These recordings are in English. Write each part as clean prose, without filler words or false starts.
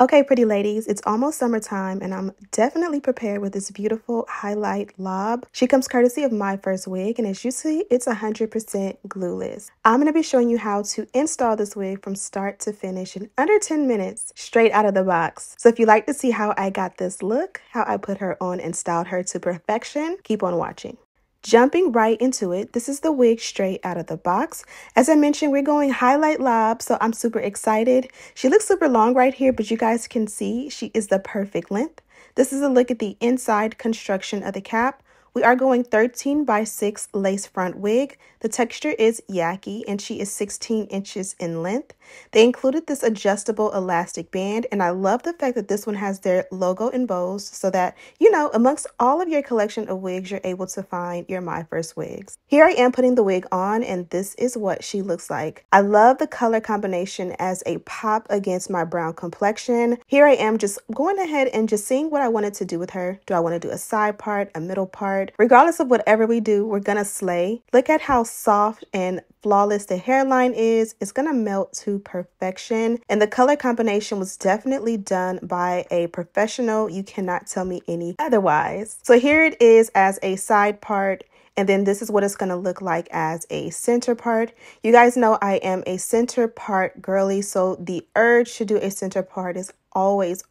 Okay, pretty ladies, it's almost summertime and I'm definitely prepared with this beautiful highlight lob. She comes courtesy of Myfirstwig, and as you see, it's 100% glueless. I'm going to be showing you how to install this wig from start to finish in under 10 minutes, straight out of the box. So if you like to see how I got this look, how I put her on and styled her to perfection, keep on watching. Jumping right into it, this is the wig straight out of the box. As I mentioned, we're going highlight lob, so I'm super excited. She looks super long right here, but you guys can see she is the perfect length. This is a look at the inside construction of the cap. We are going 13x6 lace front wig. The texture is Yaki and she is 16 inches in length. They included this adjustable elastic band, and I love the fact that this one has their logo in bows so that, you know, amongst all of your collection of wigs, you're able to find your Myfirstwigs. Here I am putting the wig on, and this is what she looks like. I love the color combination as a pop against my brown complexion. Here I am just going ahead and just seeing what I wanted to do with her. Do I want to do a side part, a middle part? Regardless of whatever we do, we're gonna slay. Look at how soft and flawless the hairline is. It's gonna melt to perfection, and the color combination was definitely done by a professional. You cannot tell me any otherwise. So here it is as a side part, and then this is what it's going to look like as a center part. You guys know I am a center part girly, so the urge to do a center part is always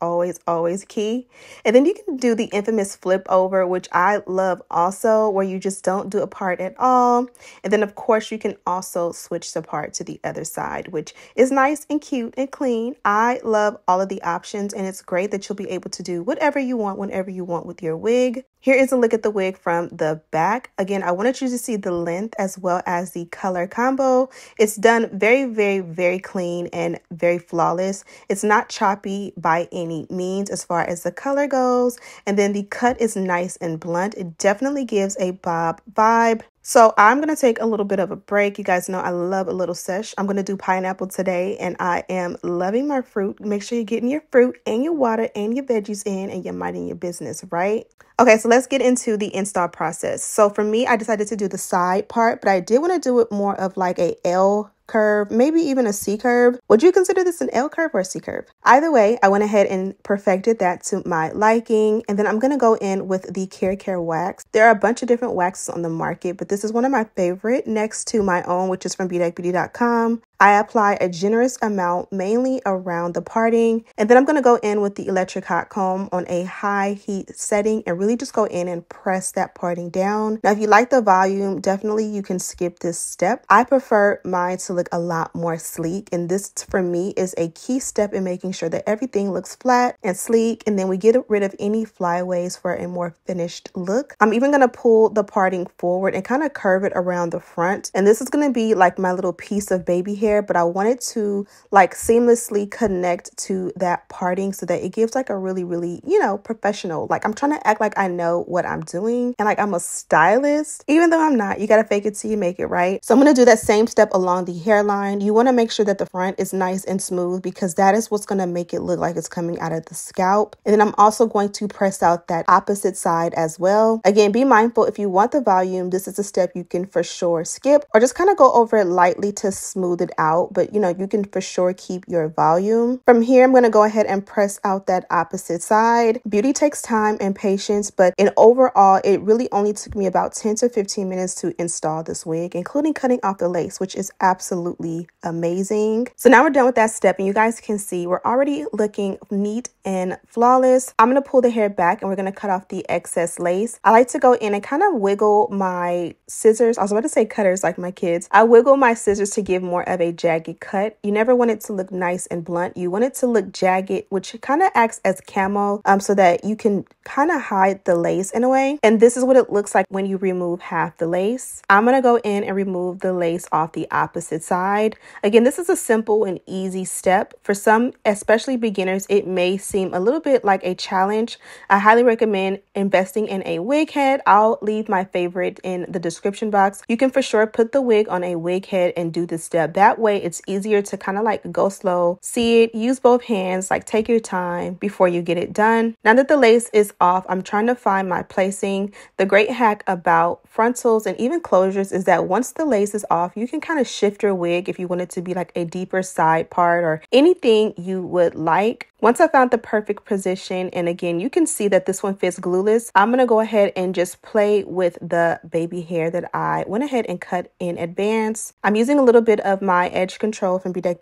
key. And then you can do the infamous flip over, which I love also, where you just don't do a part at all. And then of course you can also switch the part to the other side, which is nice and cute and clean. I love all of the options, and it's great that you'll be able to do whatever you want whenever you want with your wig. Here is a look at the wig from the back. Again, I wanted you to see the length as well as the color combo. It's done very clean and very flawless. It's not choppy by any means as far as the color goes, and then the cut is nice and blunt. It definitely gives a bob vibe. So I'm going to take a little bit of a break. You guys know I love a little sesh. I'm going to do pineapple today, and I am loving my fruit. Make sure you're getting your fruit and your water and your veggies in, and you're minding your business, right? Okay, so let's get into the install process. So for me, I decided to do the side part, but I did want to do it more of like a L curve, maybe even a C curve. Would you consider this an L curve or a C curve? Either way, I went ahead and perfected that to my liking. And then I'm going to go in with the 𝐏𝐫𝐞 wax. There are a bunch of different waxes on the market, but this is one of my favorite next to my own, which is from Bedeck.com. I apply a generous amount mainly around the parting, and then I'm going to go in with the electric hot comb on a high heat setting and really just go in and press that parting down. Now, if you like the volume, definitely you can skip this step. I prefer mine to look a lot more sleek, and this for me is a key step in making sure that everything looks flat and sleek, and then we get rid of any flyaways for a more finished look. I'm even going to pull the parting forward and kind of curve it around the front, and this is going to be like my little piece of baby hair, but I wanted to like seamlessly connect to that parting so that it gives like a really, you know, professional, like I'm trying to act like I know what I'm doing and like I'm a stylist, even though I'm not. You got to fake it till you make it, right? So I'm going to do that same step along the hairline. You want to make sure that the front is nice and smooth because that is what's going to make it look like it's coming out of the scalp. And then I'm also going to press out that opposite side as well. Again, be mindful, if you want the volume, this is a step you can for sure skip or just kind of go over it lightly to smooth it out, but you know, you can for sure keep your volume. From here, I'm going to go ahead and press out that opposite side. Beauty takes time and patience, but in overall, it really only took me about 10 to 15 minutes to install this wig, including cutting off the lace, which is absolutely amazing. So now we're done with that step, and you guys can see we're already looking neat and flawless. I'm going to pull the hair back and we're going to cut off the excess lace. I like to go in and kind of wiggle my scissors. I was about to say cutters like my kids. I wiggle my scissors to give more of a jagged cut. You never want it to look nice and blunt. You want it to look jagged, which kind of acts as camo so that you can kind of hide the lace in a way. And this is what it looks like when you remove half the lace. I'm going to go in and remove the lace off the opposite side. Again, this is a simple and easy step. For some, especially beginners, it may seem a little bit like a challenge. I highly recommend investing in a wig head. I'll leave my favorite in the description box. You can for sure put the wig on a wig head and do this step. That way it's easier to kind of like go slow, see it, use both hands, like take your time before you get it done. Now that the lace is off, I'm trying to find my placing. The great hack about frontals and even closures is that once the lace is off, you can kind of shift your your wig if you want it to be like a deeper side part or anything you would like. Once I found the perfect position, and again, you can see that this one fits glueless, I'm going to go ahead and just play with the baby hair that I went ahead and cut in advance. I'm using a little bit of my edge control from Bedeck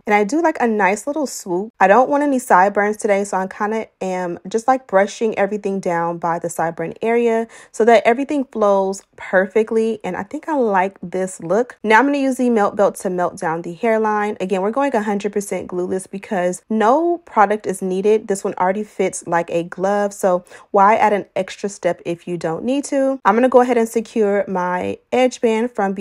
and I do like a nice little swoop. I don't want any sideburns today, so I kind of am just like brushing everything down by the sideburn area so that everything flows perfectly, and I think I like this look. Now I'm going to use the melt belt to melt down the hairline. Again, we're going 100% glueless because no product is needed. This one already fits like a glove, so why add an extra step if you don't need to? I'm going to go ahead and secure my edge band from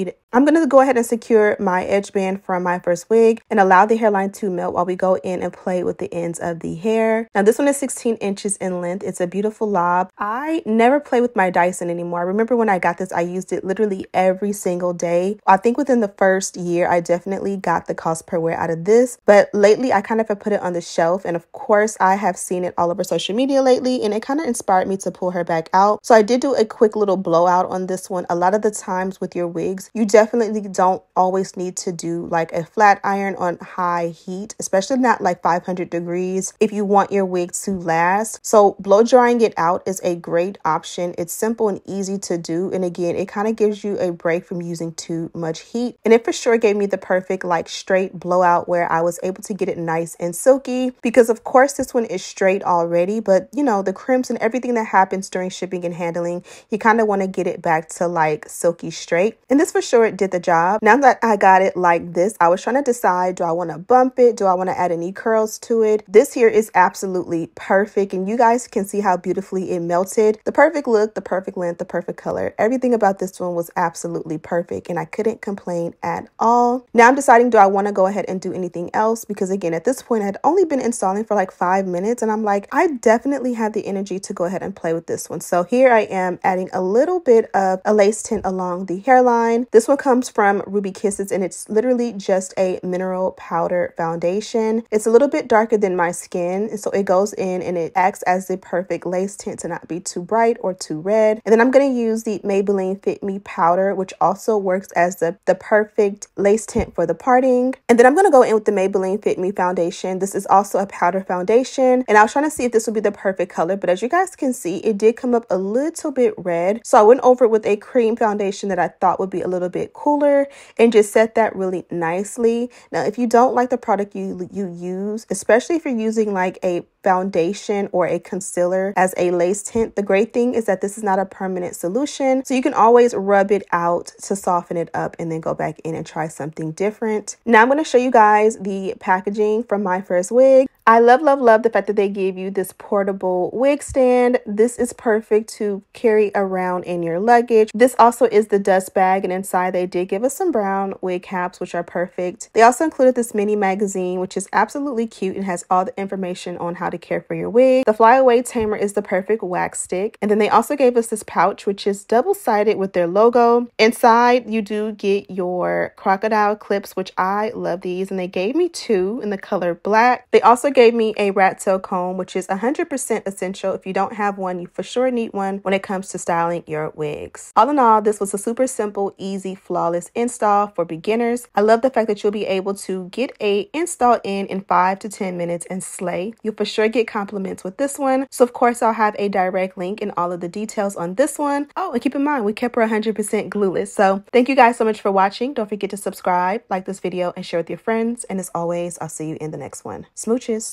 Myfirstwig and allow the hairline to melt while we go in and play with the ends of the hair. Now this one is 16 inches in length. It's a beautiful lob. I never play with my Dyson anymore. I remember when I got this, I used it literally every single day. I think within the first year, I definitely got the cost per wear out of this, but lately I kind of have put it on the shelf, and of course I have seen it all over social media lately, and it kind of inspired me to pull her back out. So I did do a quick little blowout on this one. A lot of the times with your wigs, you definitely don't always need to do like a flat iron on high heat, especially not like 500 degrees if you want your wig to last. So blow drying it out is a great option. It's simple and easy to do, and again, it kind of gives you a break from using too much heat, and it for sure gave me the perfect like straight blowout where I was able to get it nice and silky, because of course this one is straight already, but you know, the crimps and everything that happens during shipping and handling, you kind of want to get it back to like silky straight, and this for sure it did the job. Now that I got it like this, I was trying to decide, do I want to bump it? Do I want to add any curls to it? This here is absolutely perfect, and you guys can see how beautifully it melted. The perfect look, the perfect length, the perfect color. Everything about this one was absolutely perfect, and I couldn't complain at all. Now I'm deciding, do I want to go ahead and do anything else? Because again, at this point I had only been installing for like 5 minutes, and I'm like, I definitely have the energy to go ahead and play with this one. So here I am adding a little bit of a lace tint along the hairline. This one comes from Ruby Kisses, and it's literally just a mineral powder foundation. It's a little bit darker than my skin, so it goes in and it acts as the perfect lace tint to not be too bright or too red. And then I'm going to use the Maybelline Fit Me powder, which also works as the perfect lace tint for the parting. And then I'm going to go in with the Maybelline Fit Me foundation. This is also a powder foundation, and I was trying to see if this would be the perfect color, but as you guys can see, it did come up a little bit red, so I went over it with a cream foundation that I thought would be a little bit cooler and just set that really nicely. Now if you don't like the product you use, especially if you're using like a foundation or a concealer as a lace tint, the great thing is that this is not a permanent solution, so you can always rub it out to soften it up and then go back in and try something different. Now I'm going to show you guys the packaging from Myfirstwig. I love the fact that they gave you this portable wig stand. This is perfect to carry around in your luggage. This also is the dust bag, and inside they did give us some brown wig caps, which are perfect. They also included this mini magazine, which is absolutely cute and has all the information on how to care for your wig. The flyaway tamer is the perfect wax stick, and then they also gave us this pouch, which is double-sided with their logo. Inside you do get your crocodile clips, which I love these, and they gave me 2 in the color black. They also gave me a rat tail comb, which is 100% essential. If you don't have one, you for sure need one when it comes to styling your wigs. All in all, this was a super simple, easy, flawless install for beginners. I love the fact that you'll be able to get a install in 5 to 10 minutes and slay. You'll for sure get compliments with this one. So of course, I'll have a direct link and all of the details on this one. Oh, and keep in mind, we kept her 100% glueless. So thank you guys so much for watching. Don't forget to subscribe, like this video, and share with your friends. And as always, I'll see you in the next one. Smooches.